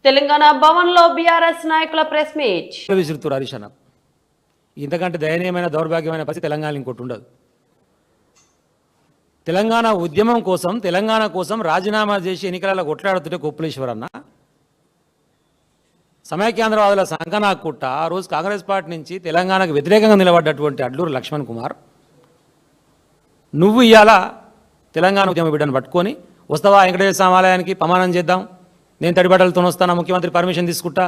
తెలంగాణ భవన్లో బీఆర్ఎస్ నాయకుల press meet విసురుతున్నారు Harish అన్న. ఇంతకంటే దయనీయమైన దౌర్భాగ్యమైన పరిస్థితి తెలంగాణ ఇంకోటి ఉండదు. తెలంగాణ ఉద్యమం కోసం తెలంగాణ కోసం రాజీనామా చేసి ఎన్నికలలో కొట్లాడుతుంటే కొప్పులేశ్వర్ అన్న సమైక్యాంధ్రవాదుల సంకనాకుట్ట ఆ రోజు కాంగ్రెస్ పార్టీ నుంచి తెలంగాణకు వ్యతిరేకంగా నిలబడ్డటువంటి అడ్లూరు లక్ష్మణ్ కుమార్, నువ్వు ఇవాళ తెలంగాణ ఉద్యమ బిడ్డను పట్టుకొని వస్తావా వెంకటేశ్వర స్వామి ఆలయానికి ప్రమాణం చేద్దాం, నేను తడిబట్టలతో వస్తాను, ముఖ్యమంత్రి పర్మిషన్ తీసుకుంటా,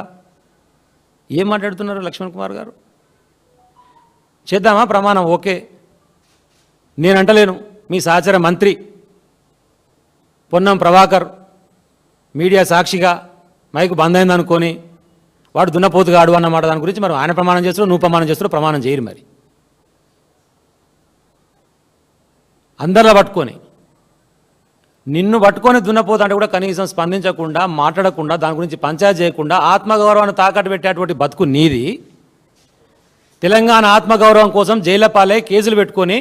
ఏం మాట్లాడుతున్నారు లక్ష్మణ్ కుమార్ గారు? చేద్దామా ప్రమాణం? ఓకే, నేను అంటలేను. మీ సహచర మంత్రి పొన్నం ప్రభాకర్ మీడియా సాక్షిగా మైకు బంద్ అయిందనుకొని వాడు దున్నపోతుగాడు అన్నమాట. దాని గురించి మరి ఆయన ప్రమాణం చేస్తారో నువ్వు ప్రమాణం చేస్తారో ప్రమాణం చేయరు. మరి అందరిలో పట్టుకొని నిన్ను పట్టుకొని దున్నపోతు అంటే కూడా కనీసం స్పందించకుండా మాట్లాడకుండా దాని గురించి పంచాయతీ చేయకుండా ఆత్మగౌరవాన్ని తాకట్టు పెట్టేటువంటి బతుకు నీది. తెలంగాణ ఆత్మగౌరవం కోసం జైళ్ల పాలై కేసులు పెట్టుకొని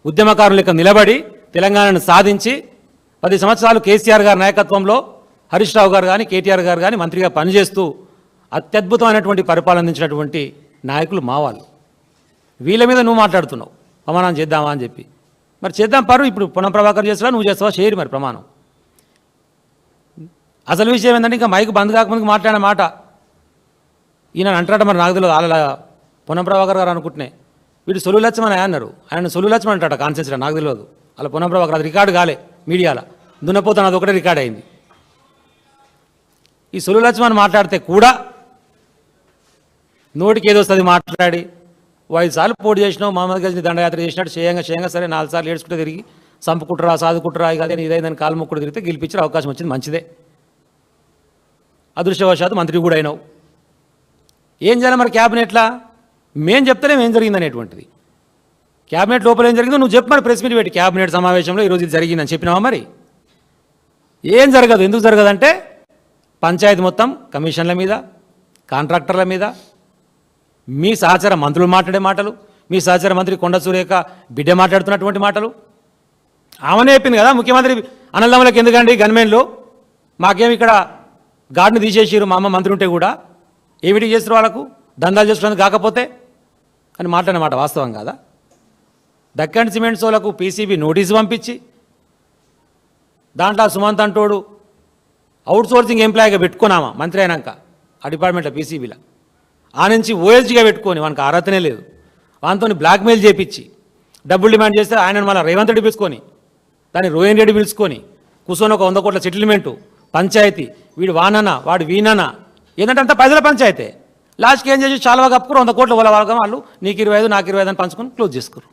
ఉద్యమకారుల లెక్క నిలబడి తెలంగాణను సాధించి 10 సంవత్సరాలు కేసీఆర్ గారి నాయకత్వంలో హరీష్ రావు గారు కానీ కేటీఆర్ గారు కానీ మంత్రిగా పనిచేస్తూ అత్యద్భుతమైనటువంటి పరిపాలన అందించినటువంటి నాయకులు మా వాళ్ళు. వీళ్ళ మీద నువ్వు మాట్లాడుతున్నావు ప్రమాణం చేద్దామా అని చెప్పి. మరి చేద్దాం పరు. ఇప్పుడు పొన్నం ప్రభాకర్ చేస్తావా నువ్వు చేస్తావా? చేయరు మరి ప్రమాణం. అసలు విషయం ఏంటంటే ఇంకా మైకు బంద్ కాకముందుకు మాట్లాడిన మాట ఈయన అంటారట. మరి నాకు తెలియదు అలా పొన్నం ప్రభాకర్ గారు అనుకుంటున్నాయి వీడు సొలు లక్ష్మణ్ అన్నారు. ఆయన సొలు లక్ష్మణ్ అంటాట కాన్సెన్స్లో, నాకు తెలియదు. అలా పొన్నం ప్రభాకర్ అది రికార్డు కాలే మీడియాలో, దున్నపోతాను అది ఒకటే రికార్డ్ అయింది. ఈ సొలు లక్ష్మణ్ మాట్లాడితే కూడా నోటికి ఏదో వస్తుంది మాట్లాడి 5 సార్లు పోటీ చేసినావు, మహమ్మద్ గజ్ని దండయాత్ర చేసినట్టు చేయంగా సరే 4 సార్లు ఏడ్చుకుంటే తిరిగి చంపుకుంటారా సాదుకుంటారా ఇదైందని కాలు మొక్కుడు తిరిగితే గెలిపించే అవకాశం వచ్చింది, మంచిదే. అదృష్టవశాత్తు మంత్రి కూడా అయినావు. ఏం చేయాలి మరి క్యాబినెట్లా? మేం చెప్తలేం ఏం జరిగింది అనేటువంటిది. క్యాబినెట్ లోపల ఏం జరిగిందో నువ్వు చెప్పు మరి. ప్రెస్ మీట్ పెట్టి క్యాబినెట్ సమావేశంలో ఈరోజు ఇది జరిగిందని చెప్పినావా? మరి ఏం జరగదు. ఎందుకు జరగదంటే పంచాయతీ మొత్తం కమిషన్ల మీద, కాంట్రాక్టర్ల మీద, మీ సహచర మంత్రులు మాట్లాడే మాటలు, మీ సహచర మంత్రి కొండ సురేఖ బిడ్డ మాట్లాడుతున్నటువంటి మాటలు. ఆమెనే చెప్పింది కదా ముఖ్యమంత్రి అన్నదమ్ములకు ఎందుకండి గన్మెన్లు, మాకేమి ఇక్కడ గార్డుని తీసేసిరు మా అమ్మ మంత్రి ఉంటే కూడా, ఏమిటి చేస్తారు వాళ్ళకు దందాలు చేసుకోవడానికి కాకపోతే అని మాట్లాడినమాట వాస్తవం కాదా? దక్కన్ సిమెంట్స్ వాళ్ళకు పీసీబీ నోటీసు పంపించి దాంట్లో సుమంత్ అంటోడు అవుట్ సోర్సింగ్ ఎంప్లాయీగా పెట్టుకున్నామా మంత్రి అయినాక ఆ డిపార్ట్మెంట్లో పీసీబీలో, ఆ నుంచి ఓఎల్జీగా పెట్టుకొని వానికి అర్హతనే లేదు, వానితో బ్లాక్మెయిల్ చేపించి డబ్బులు డిమాండ్ చేస్తే ఆయన మళ్ళీ రేవంత్ రెడ్డి పిలుచుకొని దాన్ని రోహిన్ రెడ్డి పిలుచుకొని కూర్చొని ఒక 100 కోట్ల సెటిల్మెంటు పంచాయతీ, వీడు వానన్నా వాడు వీనన్నా, ఏంటంటే అంత పైసల పంచాయతీ. లాస్ట్కి ఏం చేసి చాలా కప్పుకుని 100 కోట్ల వాళ్ళు నీకు 25 నాకు 25 అని పంచుకొని క్లోజ్ చేసుకోరు.